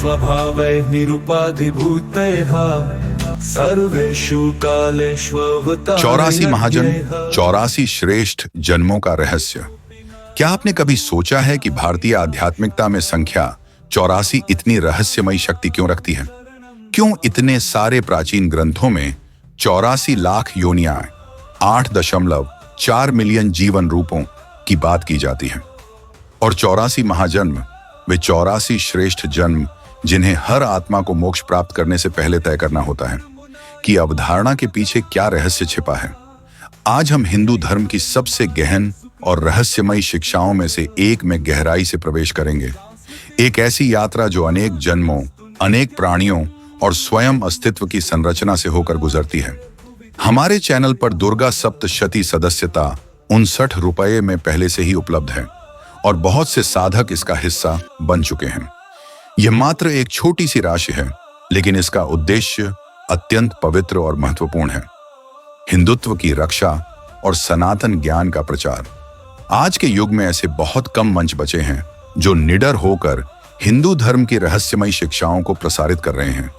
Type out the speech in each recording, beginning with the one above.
स्वभावै निरुपाधिभूतैः सर्वेषु कालेषु अवतारैः। 84 महाजन्म, 84 श्रेष्ठ जन्मों का रहस्य। क्या आपने कभी सोचा है कि भारतीय आध्यात्मिकता में संख्या 84 इतनी रहस्यमयी शक्ति क्यों रखती है? क्यों इतने सारे प्राचीन ग्रंथों में 84 लाख योनियां, 8.4 मिलियन जीवन रूपों की बात की जाती है? और 84 महाजन्म, वे 84 श्रेष्ठ जन्म जिन्हें हर आत्मा को मोक्ष प्राप्त करने से पहले तय करना होता है, कि अवधारणा के पीछे क्या रहस्य छिपा है। आज हम हिंदू धर्म की सबसे गहन और रहस्यमयी शिक्षाओं में से एक में गहराई से प्रवेश करेंगे। एक ऐसी यात्रा जो अनेक जन्मों, अनेक प्राणियों और स्वयं अस्तित्व की संरचना से होकर गुजरती है। हमारे चैनल पर दुर्गा सप्तशती सदस्यता 59 रुपये में पहले से ही उपलब्ध है और बहुत से साधक इसका हिस्सा बन चुके हैं। यह मात्र एक छोटी सी राशि है, लेकिन इसका उद्देश्य अत्यंत पवित्र और महत्वपूर्ण है। हिंदुत्व की रक्षा और सनातन ज्ञान का प्रचार। आज के युग में ऐसे बहुत कम मंच बचे हैं जो निडर होकर हिंदू धर्म की रहस्यमयी शिक्षाओं को प्रसारित कर रहे हैं।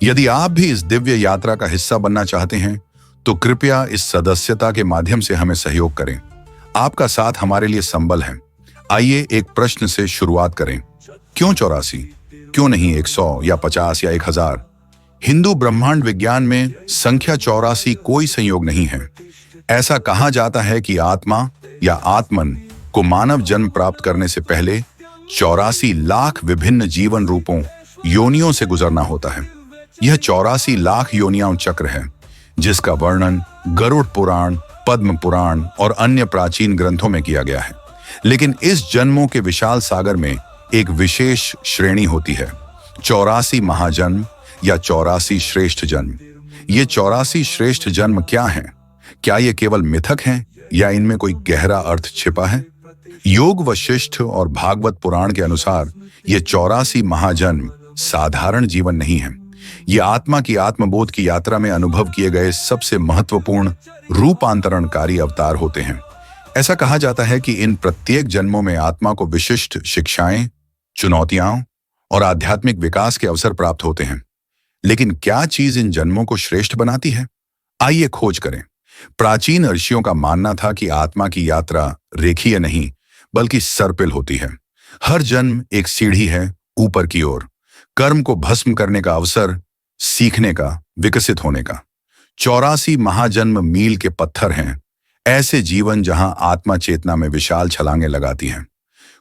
यदि आप भी इस दिव्य यात्रा का हिस्सा बनना चाहते हैं, तो कृपया इस सदस्यता के माध्यम से हमें सहयोग करें। आपका साथ हमारे लिए संबल है। आइए एक प्रश्न से शुरुआत करें। क्यों 84? क्यों नहीं 100 या 50 या 1000? हिंदू ब्रह्मांड विज्ञान में संख्या 84 कोई संयोग नहीं है। ऐसा कहा जाता है कि आत्मा या आत्मन को मानव जन्म प्राप्त करने से पहले 84 लाख विभिन्न जीवन रूपों, योनियों से गुजरना होता है। यह 84 लाख योनियां चक्र है, जिसका वर्णन गरुड़ पुराण, पद्म पुराण और अन्य प्राचीन ग्रंथों में किया गया है। लेकिन इस जन्मों के विशाल सागर में एक विशेष श्रेणी होती है, 84 महाजन्म या 84 श्रेष्ठ जन्म। ये 84 श्रेष्ठ जन्म क्या हैं? क्या ये केवल मिथक हैं या इनमें कोई गहरा अर्थ छिपा है? योग वशिष्ठ और भागवत पुराण के अनुसार ये 84 महाजन्म साधारण जीवन नहीं है। ये आत्मा की आत्मबोध की यात्रा में अनुभव किए गए सबसे महत्वपूर्ण रूपांतरणकारी अवतार होते हैं। ऐसा कहा जाता है कि इन प्रत्येक जन्मों में आत्मा को विशिष्ट शिक्षाएं, चुनौतियां और आध्यात्मिक विकास के अवसर प्राप्त होते हैं। लेकिन क्या चीज इन जन्मों को श्रेष्ठ बनाती है? आइए खोज करें। प्राचीन ऋषियों का मानना था कि आत्मा की यात्रा रेखीय नहीं, बल्कि सर्पिल होती है। हर जन्म एक सीढ़ी है ऊपर की ओर, कर्म को भस्म करने का अवसर, सीखने का, विकसित होने का। 84 महाजन्म मील के पत्थर हैं, ऐसे जीवन जहां आत्मा चेतना में विशाल छलांगे लगाती हैं।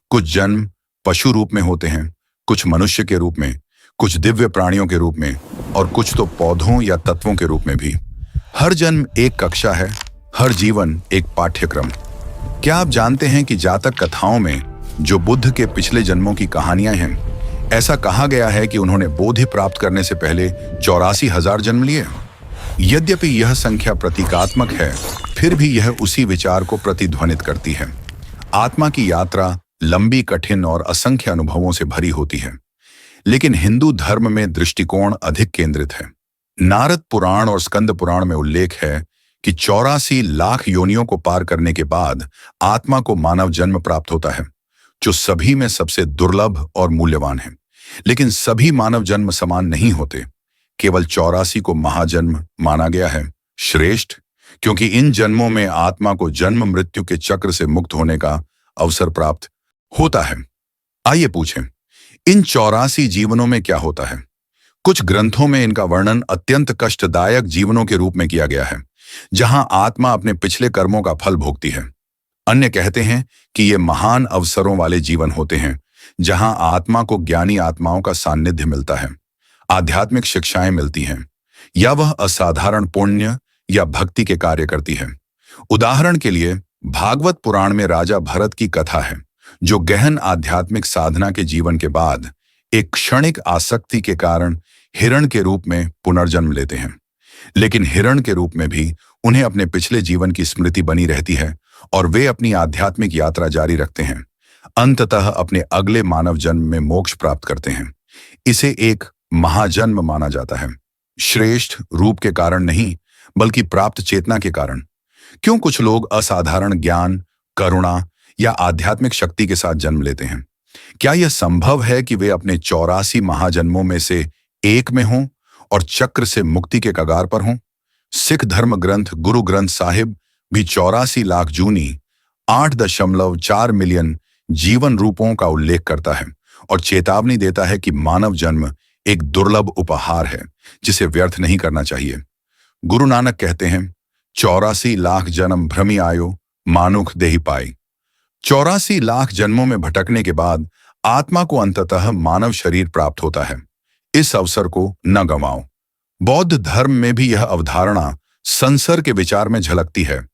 कुछ जन्म पशु रूप में होते हैं, कुछ मनुष्य के रूप में, कुछ दिव्य प्राणियों के रूप में और कुछ तो पौधों या तत्वों के रूप में भी। हर जन्म एक कक्षा है, हर जीवन एक पाठ्यक्रम। क्या आप जानते हैं कि जातक कथाओं में जो बुद्ध के पिछले जन्मों की कहानियां हैं, ऐसा कहा गया है कि उन्होंने बोधि प्राप्त करने से पहले 84,000 जन्म लिए। यद्यपि यह संख्या प्रतीकात्मक है, फिर भी यह उसी विचार को प्रतिध्वनित करती है। आत्मा की यात्रा लंबी, कठिन और असंख्य अनुभवों से भरी होती है। लेकिन हिंदू धर्म में दृष्टिकोण अधिक केंद्रित है। नारद पुराण और स्कंद पुराण में उल्लेख है कि 84 लाख योनियों को पार करने के बाद आत्मा को मानव जन्म प्राप्त होता है, जो सभी में सबसे दुर्लभ और मूल्यवान है। लेकिन सभी मानव जन्म समान नहीं होते। केवल 84 को महाजन्म माना गया है श्रेष्ठ, क्योंकि इन जन्मों में आत्मा को जन्म मृत्यु के चक्र से मुक्त होने का अवसर प्राप्त होता है। आइए पूछें, इन 84 जीवनों में क्या होता है? कुछ ग्रंथों में इनका वर्णन अत्यंत कष्टदायक जीवनों के रूप में किया गया है, जहां आत्मा अपने पिछले कर्मों का फल भोगती है। अन्य कहते हैं कि ये महान अवसरों वाले जीवन होते हैं, जहां आत्मा को ज्ञानी आत्माओं का सान्निध्य मिलता है, आध्यात्मिक शिक्षाएं मिलती हैं, या वह असाधारण पुण्य या भक्ति के कार्य करती है। उदाहरण के लिए भागवत पुराण में राजा भरत की कथा है, जो गहन आध्यात्मिक साधना के जीवन के बाद एक क्षणिक आसक्ति के कारण हिरण के रूप में पुनर्जन्म लेते हैं। लेकिन हिरण के रूप में भी उन्हें अपने पिछले जीवन की स्मृति बनी रहती है और वे अपनी आध्यात्मिक यात्रा जारी रखते हैं। अंततः अपने अगले मानव जन्म में मोक्ष प्राप्त करते हैं। इसे एक महाजन्म माना जाता है, श्रेष्ठ रूप के कारण नहीं, बल्कि प्राप्त चेतना के कारण। क्यों कुछ लोग असाधारण ज्ञान, करुणा या आध्यात्मिक शक्ति के साथ जन्म लेते हैं, क्या यह संभव है कि वे अपने 84 महाजन्मों में से एक में हों और चक्र से मुक्ति के कगार पर हों? सिख धर्म ग्रंथ गुरु ग्रंथ साहिब भी 84 लाख जूनी 8.4 मिलियन जीवन रूपों का उल्लेख करता है और चेतावनी देता है कि मानव जन्म एक दुर्लभ उपहार है जिसे व्यर्थ नहीं करना चाहिए। गुरु नानक कहते हैं, 84 लाख जन्म भ्रमी आयो मानुख देहि पाई। 84 लाख जन्मों में भटकने के बाद आत्मा को अंततः मानव शरीर प्राप्त होता है। इस अवसर को न गंवाओ। बौद्ध धर्म में भी यह अवधारणा संसर के विचार में झलकती है।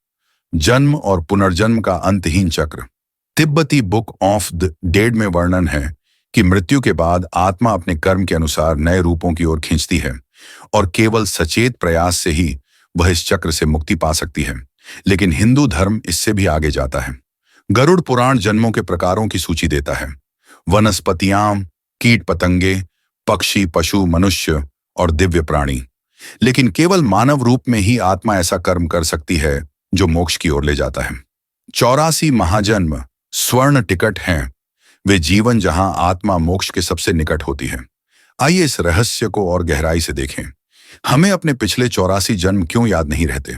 जन्म और पुनर्जन्म का अंतहीन चक्र। तिब्बती बुक ऑफ द डेड में वर्णन है कि मृत्यु के बाद आत्मा अपने कर्म के अनुसार नए रूपों की ओर खींचती है और केवल सचेत प्रयास से ही वह इस चक्र से मुक्ति पा सकती है। लेकिन हिंदू धर्म इससे भी आगे जाता है। गरुड़ पुराण जन्मों के प्रकारों की सूची देता है। वनस्पतियां, कीट पतंगे, पक्षी, पशु, मनुष्य और दिव्य प्राणी। लेकिन केवल मानव रूप में ही आत्मा ऐसा कर्म कर सकती है जो मोक्ष की ओर ले जाता है। 84 महाजन्म स्वर्ण टिकट हैं, वे जीवन जहां आत्मा मोक्ष के सबसे निकट होती है। आइए इस रहस्य को और गहराई से देखें। हमें अपने पिछले 84 जन्म क्यों याद नहीं रहते?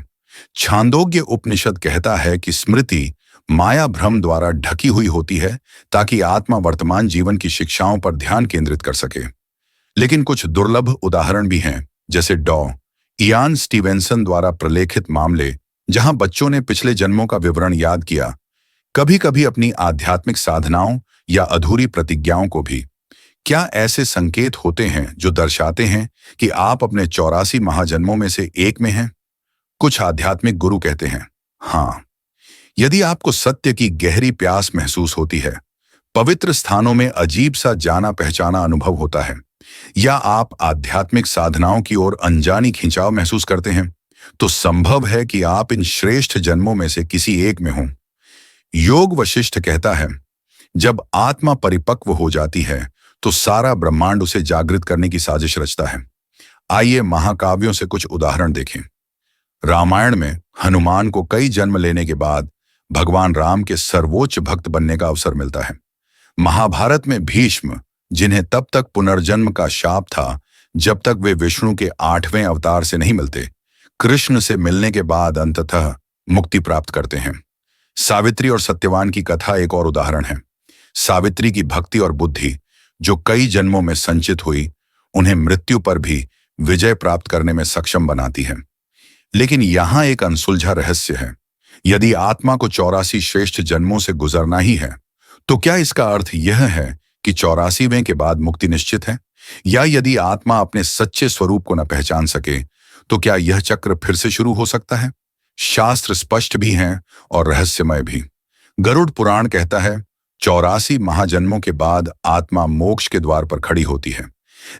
छांदोग्य उपनिषद कहता है कि स्मृति माया भ्रम द्वारा ढकी हुई होती है ताकि आत्मा वर्तमान जीवन की शिक्षाओं पर ध्यान केंद्रित कर सके। लेकिन कुछ दुर्लभ उदाहरण भी हैं, जैसे इयान स्टीवेंसन द्वारा प्रलेखित मामले जहां बच्चों ने पिछले जन्मों का विवरण याद किया, कभी कभी अपनी आध्यात्मिक साधनाओं या अधूरी प्रतिज्ञाओं को भी। क्या ऐसे संकेत होते हैं जो दर्शाते हैं कि आप अपने 84 महाजन्मों में से एक में हैं? कुछ आध्यात्मिक गुरु कहते हैं, हाँ, यदि आपको सत्य की गहरी प्यास महसूस होती है, पवित्र स्थानों में अजीब सा जाना पहचाना अनुभव होता है, या आप आध्यात्मिक साधनाओं की ओर अनजानी खिंचाव महसूस करते हैं, तो संभव है कि आप इन श्रेष्ठ जन्मों में से किसी एक में हों। योग वशिष्ठ कहता है, जब आत्मा परिपक्व हो जाती है तो सारा ब्रह्मांड उसे जागृत करने की साजिश रचता है। आइए महाकाव्यों से कुछ उदाहरण देखें। रामायण में हनुमान को कई जन्म लेने के बाद भगवान राम के सर्वोच्च भक्त बनने का अवसर मिलता है। महाभारत में भीष्म, जिन्हें तब तक पुनर्जन्म का शाप था जब तक वे विष्णु के 8वें अवतार से नहीं मिलते, कृष्ण से मिलने के बाद अंततः मुक्ति प्राप्त करते हैं। सावित्री और सत्यवान की कथा एक और उदाहरण है। सावित्री की भक्ति और बुद्धि जो कई जन्मों में संचित हुई, उन्हें मृत्यु पर भी विजय प्राप्त करने में सक्षम बनाती है। लेकिन यहां एक अनसुलझा रहस्य है। यदि आत्मा को 84 श्रेष्ठ जन्मों से गुजरना ही है, तो क्या इसका अर्थ यह है कि 84वें के बाद मुक्ति निश्चित है? या यदि आत्मा अपने सच्चे स्वरूप को न पहचान सके, तो क्या यह चक्र फिर से शुरू हो सकता है? शास्त्र स्पष्ट भी हैं और रहस्यमय भी। गरुड़ पुराण कहता है, 84 महाजन्मों के बाद आत्मा मोक्ष के द्वार पर खड़ी होती है,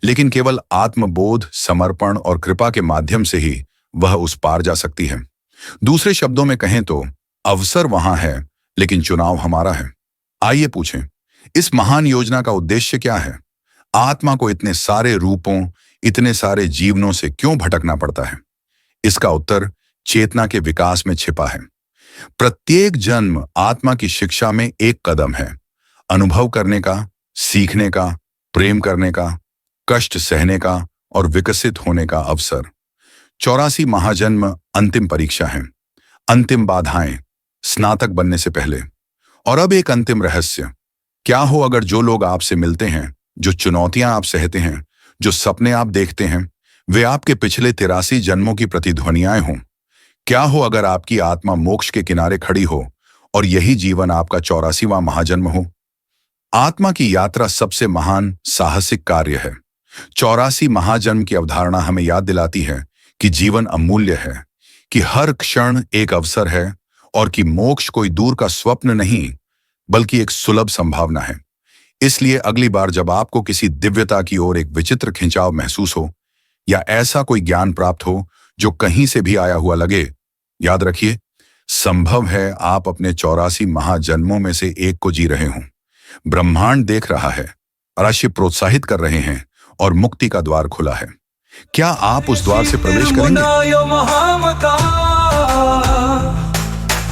लेकिन केवल आत्मबोध, समर्पण और कृपा के माध्यम से ही वह उस पार जा सकती है। दूसरे शब्दों में कहें तो अवसर वहां है, लेकिन चुनाव हमारा है। आइए पूछें, इस महान योजना का उद्देश्य क्या है? आत्मा को इतने सारे रूपों, इतने सारे जीवनों से क्यों भटकना पड़ता है? इसका उत्तर चेतना के विकास में छिपा है। प्रत्येक जन्म आत्मा की शिक्षा में एक कदम है। अनुभव करने का, सीखने का, प्रेम करने का, कष्ट सहने का और विकसित होने का अवसर। 84 महाजन्म अंतिम परीक्षा है, अंतिम बाधाएं, स्नातक बनने से पहले। और अब एक अंतिम रहस्य, क्या हो अगर जो लोग आपसे मिलते हैं, जो चुनौतियां आप सहते हैं, जो सपने आप देखते हैं, वे आपके पिछले 83 जन्मों की प्रतिध्वनियाएं हों? क्या हो अगर आपकी आत्मा मोक्ष के किनारे खड़ी हो और यही जीवन आपका 84वां महाजन्म हो? आत्मा की यात्रा सबसे महान साहसिक कार्य है। 84 महाजन्म की अवधारणा हमें याद दिलाती है कि जीवन अमूल्य है, कि हर क्षण एक अवसर है और कि मोक्ष कोई दूर का स्वप्न नहीं, बल्कि एक सुलभ संभावना है। इसलिए अगली बार जब आपको किसी दिव्यता की ओर एक विचित्र खिंचाव महसूस हो, या ऐसा कोई ज्ञान प्राप्त हो जो कहीं से भी आया हुआ लगे, याद रखिए, संभव है आप अपने 84 महाजन्मों में से एक को जी रहे हों। ब्रह्मांड देख रहा है, राशि प्रोत्साहित कर रहे हैं और मुक्ति का द्वार खुला है। क्या आप उस द्वार से प्रवेश करेंगे?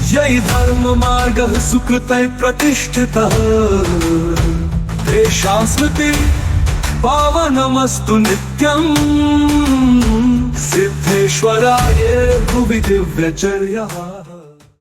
जय धर्म मार्ग सुकृत प्रतिष्ठितः। तेषां स्मृति पावनमस्तु नित्यम् सिद्धेश्वराय भुवि दिव्यचर्या।